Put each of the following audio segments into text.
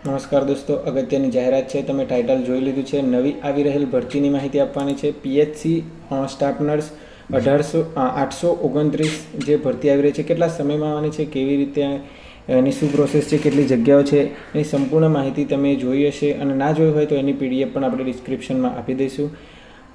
નમસ્કાર દોસ્તો, અગત્યની જાહેરાત છે. તમે ટાઇટલ જોઈ લીધું છે. નવી આવી રહેલ ભરતીની માહિતી આપવાની છે. પીએચસી સ્ટાફ નર્સ 829 જે ભરતી આવી રહી છે, કેટલા સમયમાં આવવાની છે, કેવી રીતે એની શું પ્રોસેસ છે, કેટલી જગ્યાઓ છે, એની સંપૂર્ણ માહિતી તમે જોઈ હશે. અને ના જોઈ હોય તો એની પીડીએફ પણ આપણે ડિસ્ક્રિપ્શનમાં આપી દઈશું.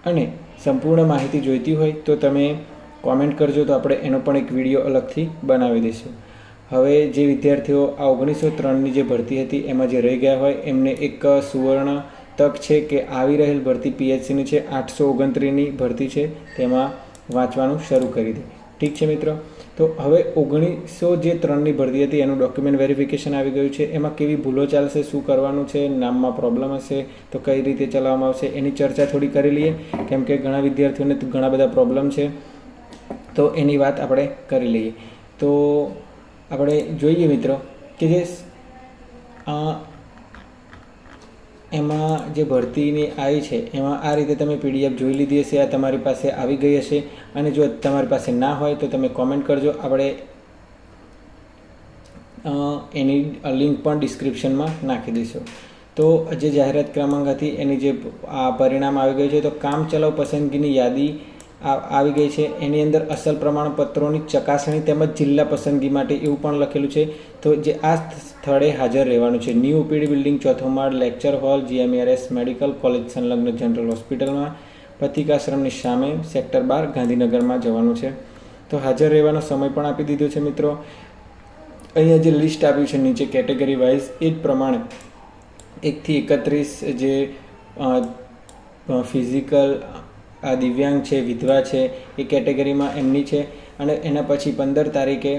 અને સંપૂર્ણ માહિતી જોઈતી હોય તો તમે કોમેન્ટ કરજો, તો આપણે એનો પણ એક વિડીયો અલગથી બનાવી દઈશું. હવે જે વિદ્યાર્થીઓ આ 1903ની જે ભરતી હતી એમાં જે રહી ગયા હોય એમને એક સુવર્ણ તક છે કે આવી રહેલ ભરતી પીએચસીની છે, 829ની ભરતી છે, તેમાં વાંચવાનું શરૂ કરી દે. ઠીક છે મિત્રો, તો હવે 1903ની ભરતી હતી એનું ડોક્યુમેન્ટ વેરિફિકેશન આવી ગયું છે. એમાં કેવી ભૂલો ચાલશે, શું કરવાનું છે, નામમાં પ્રોબ્લેમ હશે તો કઈ રીતે ચલાવવામાં આવશે એની ચર્ચા થોડી કરી લઈએ, કેમ કે ઘણા વિદ્યાર્થીઓને ઘણા બધા પ્રોબ્લેમ છે, તો એની વાત આપણે કરી લઈએ. તો આપણે જોઈએ મિત્રો કે જે એમાં જે ભરતીની આવી છે એમાં આ રીતે તમે પીડીએફ જોઈ લીધી હશે, આ તમારી પાસે આવી ગઈ હશે. અને જો તમારી પાસે ના હોય તો તમે કોમેન્ટ કરજો, આપણે એની લિંક પણ ડિસ્ક્રિપ્શનમાં નાખી દઈશું. તો જે જાહેરાત ક્રમાંક હતી એની જે પરિણામ આવી ગયું છે, તો કામ ચલાઉ પસંદગીની યાદી આવી ગઈ છે. એની અંદર અસલ પ્રમાણપત્રોની ચકાસણી તેમજ જિલ્લા પસંદગી માટે એવું પણ લખેલું છે. તો જે આ સ્થળે હાજર રહેવાનું છે, ન્યૂ ઓપીડી બિલ્ડિંગ, ચોથો માળ, lecture hall, GMRS medical college સંલગ્ન જનરલ હોસ્પિટલમાં, પથિકાશ્રમની સામે, સેક્ટર 12 ગાંધીનગરમાં જવાનું છે. તો હાજર રહેવાનો સમય પણ આપી દીધો છે મિત્રો. અહીંયા જે લિસ્ટ આપ્યું છે નીચે કેટેગરી વાઇઝ, એ જ પ્રમાણે 1 થી 31 જે ફિઝિકલ દિવ્યાંગ છે, વિધવા છે, એ કેટેગરીમાં એમની છે. અને એના પછી 15 તારીખે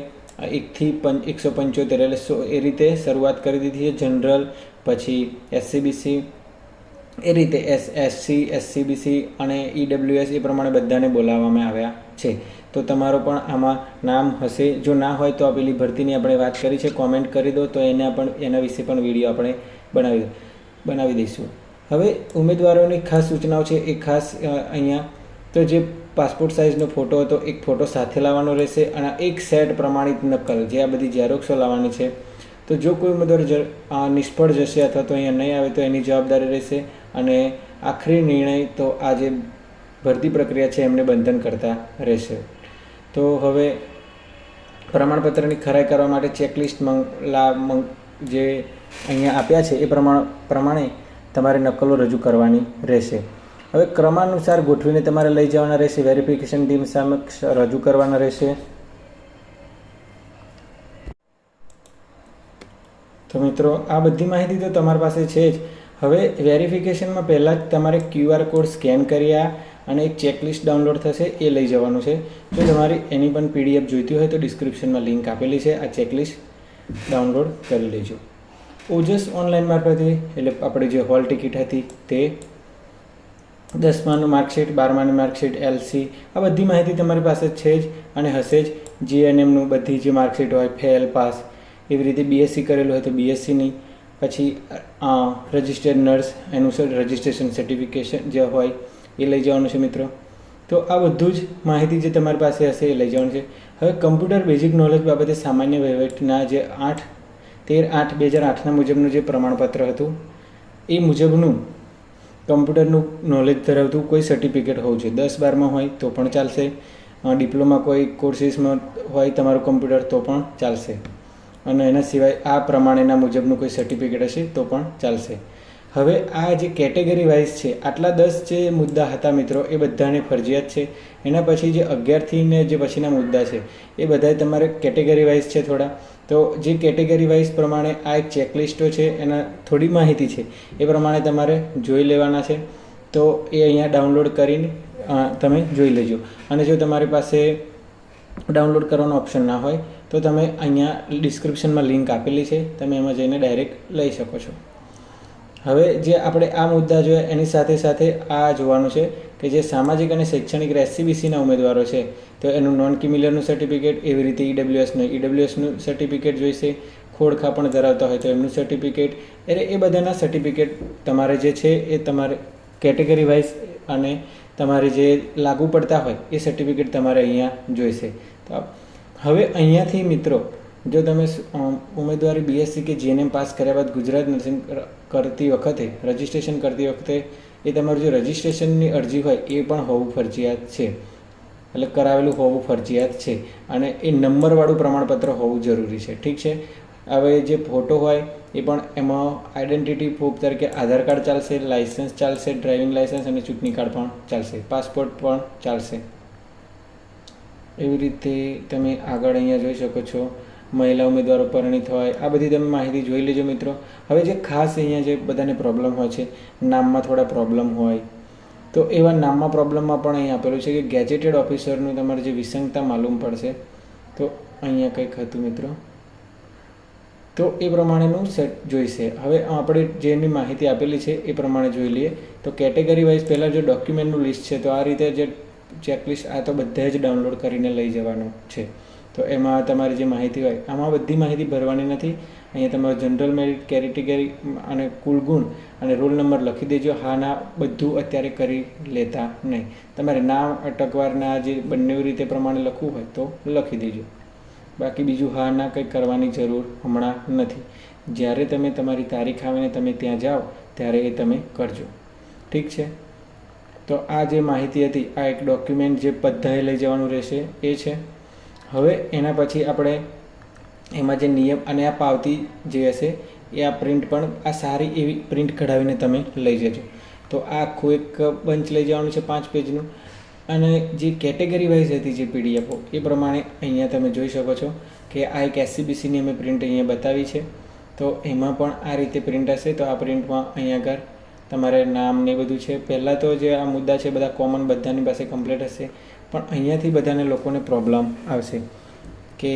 1 થી 175 એટલે એ રીતે શરૂઆત કરી દીધી છે. જનરલ, પછી એસસીબીસી, એ રીતે એસસી, એસસીબીસી અને ઈડબ્લ્યુએસ એ પ્રમાણે બધાને બોલાવવામાં આવ્યા છે. તો તમારો પણ આમાં નામ હશે. જો ના હોય તો પેલી ભરતીની આપણે વાત કરી છે, કોમેન્ટ કરી દો, તો એના વિશે પણ વિડીયો આપણે બનાવી દઈશું. હવે ઉમેદવારોની ખાસ સૂચનાઓ છે એ ખાસ અહીંયા, તો જે પાસપોર્ટ સાઇઝનો ફોટો હતો, એક ફોટો સાથે લાવવાનો રહેશે. અને એક સેટ પ્રમાણિત નકલ, જે આ બધી ઝેરોક્સો લાવવાની છે. તો જો કોઈ ઉમેદવાર નિષ્ફળ જશે અથવા તો અહીંયા નહીં આવે તો એની જવાબદારી રહેશે. અને આખરી નિર્ણય તો આ જે ભરતી પ્રક્રિયા છે એમને બંધન કરતા રહેશે. તો હવે પ્રમાણપત્રની ખરાઈ કરવા માટે ચેકલિસ્ટ જે અહીંયા આપ્યા છે એ પ્રમાણે તમારે નકલો રજૂ કરવાની રહેશે. હવે ક્રમાનુસાર ગોઠવીને તમારે લઈ જવાના રહેશે, વેરિફિકેશન ટીમ સમક્ષ રજૂ કરવાના રહેશે. તો મિત્રો આ બધી માહિતી તો તમારી પાસે છે જ. હવે વેરિફિકેશનમાં પહેલાં જ તમારે QR કોડ સ્કેન કર્યા અને એક ચેકલિસ્ટ ડાઉનલોડ થશે, એ લઈ જવાનું છે. જો તમારી એની પણ પીડીએફ જોઈતી હોય તો ડિસ્ક્રિપ્શનમાં લિંક આપેલી છે, આ ચેકલિસ્ટ ડાઉનલોડ કરી લેજો. ઓજસ ઓનલાઈન મારફતે, એટલે આપણે જે હોલ ટિકિટ હતી તે, 10માનું માર્કશીટ, 12માની માર્કશીટ, LC, આ બધી માહિતી તમારી પાસે છે જ અને હશે જ. GNMનું બધી જે માર્કશીટ હોય, ફેલ, પાસ, એવી રીતે BSc કરેલું હોય તો BScની, પછી રજિસ્ટર્ડ નર્સ એનું રજિસ્ટ્રેશન સર્ટિફિકેશન જે હોય એ લઈ જવાનું છે મિત્રો. તો આ બધું જ માહિતી જે તમારી પાસે હશે એ લઈ જવાનું છે. હવે કમ્પ્યુટર બેઝિક નોલેજ બાબતે સામાન્ય વહીવટના જે 13/8/2008ના મુજબનું જે પ્રમાણપત્ર હતું એ મુજબનું કમ્પ્યુટરનું નોલેજ ધરાવતું કોઈ સર્ટિફિકેટ હોવું જોઈએ. 10-12માં હોય તો પણ ચાલશે, ડિપ્લોમા કોઈ કોર્સીસમાં હોય તમારું કમ્પ્યુટર તો પણ ચાલશે. અને એના સિવાય આ પ્રમાણેના મુજબનું કોઈ સર્ટિફિકેટ હશે તો પણ ચાલશે. હવે આ જે કેટેગરી વાઇઝ છે, આટલા 10 જે મુદ્દા હતા મિત્રો એ બધાને ફરજિયાત છે. એના પછી જે 11થી ને જે પછીના મુદ્દા છે એ બધા તમારે કેટેગરી વાઇઝ છે થોડા. તો જે કેટેગરી વાઇઝ પ્રમાણે આ એક ચેકલિસ્ટો છે, એના થોડી માહિતી છે એ પ્રમાણે તમારે જોઈ લેવાના છે. તો એ અહીંયા ડાઉનલોડ કરીને તમે જોઈ લેજો. અને જો તમારી પાસે ડાઉનલોડ કરવાનો ઓપ્શન ના હોય તો તમે અહીંયા ડિસ્ક્રિપ્શનમાં લિંક આપેલી છે, તમે એમાં જઈને ડાયરેક્ટ લઈ શકો છો. હવે જે આપણે આ મુદ્દા જોયા એની સાથે સાથે આ જોવાનું છે કે જે સામાજિક અને શૈક્ષણિક SCBCના ઉમેદવારો છે તો એનું નોન ક્રિમિનલનું સર્ટિફિકેટ, એવી રીતે ઈડબ્લ્યુએસનું સર્ટિફિકેટ જોઈશે. ખોડખા પણ ધરાવતા હોય તો એમનું સર્ટિફિકેટ, એટલે એ બધાના સર્ટિફિકેટ તમારે જે છે એ તમારે કેટેગરી વાઇઝ અને તમારે જે લાગુ પડતા હોય એ સર્ટિફિકેટ તમારે અહીંયા જોઈશે. તો હવે અહીંયાથી મિત્રો જો તમે ઉમેદવારી BSc કે GNM પાસ કર્યા બાદ ગુજરાત નર્સિંગ કરતી વખતે રજિસ્ટ્રેશન કરતી વખતે એ તમારું જે રજિસ્ટ્રેશનની અરજી હોય એ પણ હોવું ફરજિયાત છે, એટલે કરાવેલું હોવું ફરજિયાત છે, અને એ નંબરવાળું પ્રમાણપત્ર હોવું જરૂરી છે. ઠીક છે. હવે જે ફોટો હોય એ પણ એમાં આઈડેન્ટિટી પ્રૂફ તરીકે આધાર કાર્ડ ચાલશે, લાઇસન્સ ચાલશે, ડ્રાઇવિંગ લાઇસન્સ અને ચૂંટણી કાર્ડ પણ ચાલશે, પાસપોર્ટ પણ ચાલશે. એવી રીતે તમે આગળ અહીંયા જોઈ શકો છો, મહિલા ઉમેદવારો પરિણીત હોય, આ બધી તમે માહિતી જોઈ લેજો મિત્રો. હવે જે ખાસ અહીંયા જે બધાને પ્રોબ્લેમ હોય છે, નામમાં થોડા પ્રોબ્લેમ હોય, તો એવા નામમાં પ્રોબ્લેમમાં પણ અહીં આપેલું છે કે ગેજેટેડ ઓફિસરનું તમારે જે વિસંગતા માલુમ પડશે. તો અહીંયા કંઈક હતું મિત્રો, તો એ પ્રમાણેનું સેટ જોઈશે. હવે આપણે જેની માહિતી આપેલી છે એ પ્રમાણે જોઈ લઈએ. તો કેટેગરી વાઇઝ પહેલાં જો ડોક્યુમેન્ટનું લિસ્ટ છે, તો આ રીતે જે ચેકલિસ્ટ આ તો બધા જ ડાઉનલોડ કરીને લઈ જવાનું છે. તો એમાં તમારી જે માહિતી હોય, આમાં બધી માહિતી ભરવાની નથી. અહીંયા તમારું જનરલ મેરિટ, કેટેગરી અને કુલ ગુણ અને રોલ નંબર લખી દેજો. હા ના બધું અત્યારે કરી લેતા નહીં. તમારે નામ અટકવારના જે બંને રીતે પ્રમાણે લખવું હોય તો લખી દેજો. બાકી બીજું હા ના કંઈ કરવાની જરૂર હમણાં નથી. જ્યારે તમે તમારી તારીખ આવીને તમે ત્યાં જાઓ ત્યારે એ તમે કરજો. ઠીક છે. તો આ જે માહિતી હતી, આ એક ડોક્યુમેન્ટ જે બધાએ લઈ જવાનું રહેશે એ છે. હવે એના પછી આપણે એમાં જે નિયમ અને આ પાવતી જે હશે એ આ પ્રિન્ટ પણ આ સારી એવી પ્રિન્ટ કઢાવીને તમે લઈ જજો. તો આ આખું એક બંચ લઈ જવાનું છે 5 પેજનું. અને જે કેટેગરી વાઇઝ હતી જે PDF એ પ્રમાણે અહીંયા તમે જોઈ શકો છો કે આ એક SCBCની અમે પ્રિન્ટ અહીંયા બતાવી છે. તો એમાં પણ આ રીતે પ્રિન્ટ હશે. તો આ પ્રિન્ટમાં અહીંયા આગળ તમારે નામ ને બધું છે. પહેલાં તો જે આ મુદ્દા છે બધા કોમન, બધાની પાસે કમ્પ્લીટ હશે. પણ અહીંયાથી બધાને લોકોને પ્રોબ્લેમ આવશે કે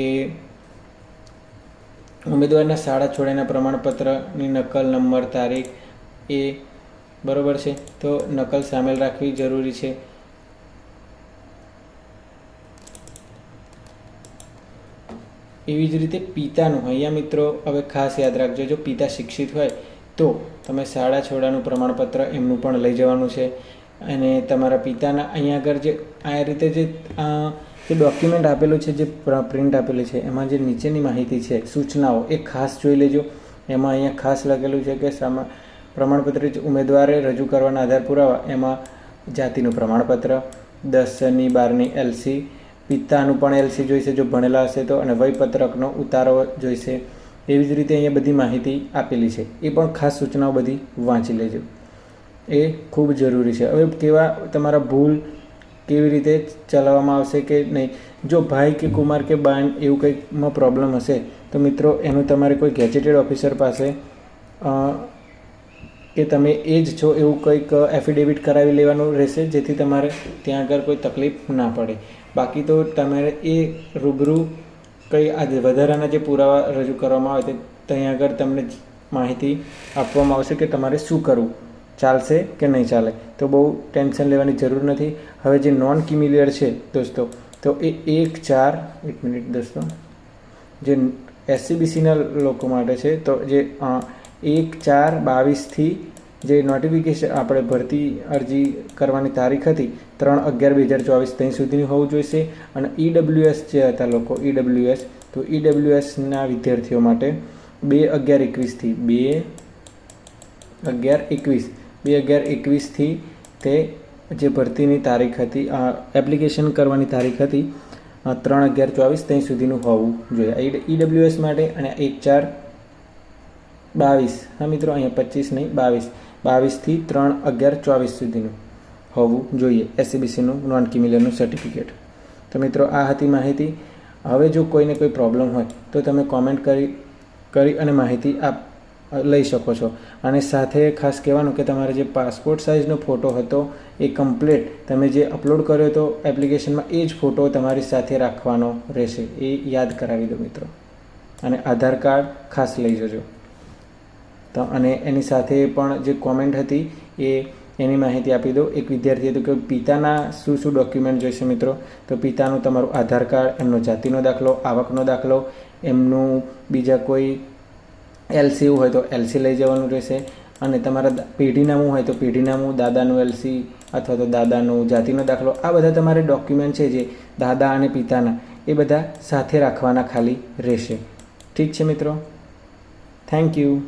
ઉમેદવારના શાળા છોડ્યાના પ્રમાણપત્રની નકલ, નંબર, તારીખ એ બરાબર છે. તો નકલ સામેલ રાખવી જરૂરી છે. એવી જ રીતે પિતાનું અહીંયા મિત્રો હવે ખાસ યાદ રાખજો, જો પિતા શિક્ષિત હોય તો તમે શાળા છોડ્યાનું પ્રમાણપત્ર એમનું પણ લઈ જવાનું છે. અને તમારા પિતાના અહીંયા આગળ જે આ રીતે જે ડોક્યુમેન્ટ આપેલું છે, જે પ્રિન્ટ આપેલી છે, એમાં જે નીચેની માહિતી છે, સૂચનાઓ, એ ખાસ જોઈ લેજો. એમાં અહીંયા ખાસ લખેલું છે કે પ્રમાણપત્ર ઉમેદવારે રજૂ કરવાના આધાર પુરાવા, એમાં જાતિનું પ્રમાણપત્ર, 10ની 12ની LC, પિતાનું પણ LC જોઈશે જો ભણેલા હશે તો, અને વયપત્રકનો ઉતારો જોઈશે. એવી જ રીતે અહીંયા બધી માહિતી આપેલી છે. એ પણ ખાસ સૂચનાઓ બધી વાંચી લેજો, એ ખૂબ જરૂરી છે. હવે કેવા તમારા ભૂલ કેવી રીતે ચલાવવામાં આવશે કે નહીં, જો ભાઈ કે કુમાર કે બાન એવું કંઈકમાં પ્રોબ્લેમ હશે તો મિત્રો એનું તમારે કોઈ ગેજેટેડ ઓફિસર પાસે કે તમે એ જ છો એવું કંઈક એફિડેવિટ કરાવી લેવાનું રહેશે, જેથી તમારે ત્યાં આગળ કોઈ તકલીફ ના પડે. બાકી તો તમારે એ રૂબરૂ કંઈ આ વધારાના જે પુરાવા રજૂ કરવામાં આવે ત્યાં આગળ તમને માહિતી આપવામાં આવશે કે તમારે શું કરવું, ચાલશે કે નહીં ચાલે. તો બહુ ટેન્શન લેવાની જરૂર નથી. હવે જે નોન ક્રિમિલિયર છે દોસ્તો, તો એ 1/4 એક મિનિટ દોસ્તો, જે SCBCના લોકો માટે છે. તો જે 1/4/22થી જે નોટિફિકેશન આપણે ભરતી અરજી કરવાની તારીખ હતી 3/11/2024 ત્યાં સુધીની હોવું જોઈશે. અને EWS જે હતા લોકો, EWS, તો EWSના વિદ્યાર્થીઓ માટે 2/11/21થી 2/11/21થી તે જે ભરતીની તારીખ હતી, એપ્લિકેશન કરવાની તારીખ હતી 3/11/24 ત્યાં સુધીનું હોવું જોઈએ EWS માટે. અને 1/4/22, હા મિત્રો અહીંયા 25 નહીં 22થી 3/11/24 સુધીનું હોવું જોઈએ SCBCનું નોન ક્રિમિલિયરનું સર્ટિફિકેટ. તો મિત્રો આ હતી માહિતી. હવે જો કોઈને કોઈ પ્રોબ્લેમ હોય તો તમે કોમેન્ટ કરી અને માહિતી લઈ શકો છો. અને સાથે ખાસ કહેવાનું કે તમારે જે પાસપોર્ટ સાઇઝનો ફોટો હતો એ કમ્પ્લીટ તમે જે અપલોડ કર્યો હતો એપ્લિકેશનમાં એ જ ફોટો તમારી સાથે રાખવાનો રહેશે, એ યાદ કરાવી દો મિત્રો. અને આધાર કાર્ડ ખાસ લઈ જજો. તો અને એની સાથે પણ જે કોમેન્ટ હતી એની માહિતી આપી દો. એક વિદ્યાર્થી હતું કે પિતાના શું ડોક્યુમેન્ટ જોઈશે મિત્રો, તો પિતાનું તમારું આધાર કાર્ડ, એમનો જાતિનો દાખલો, આવકનો દાખલો, એમનું બીજા કોઈ LC એવું હોય તો LC લઈ જવાનું રહેશે. અને તમારા પેઢીનામું હોય તો પેઢીનામું, દાદાનું LC અથવા તો દાદાનું જાતિનો દાખલો, આ બધા તમારે ડોક્યુમેન્ટ છે જે દાદા અને પિતાના, એ બધા સાથે રાખવાના ખાલી રહેશે. ઠીક છે મિત્રો, થેન્ક યુ.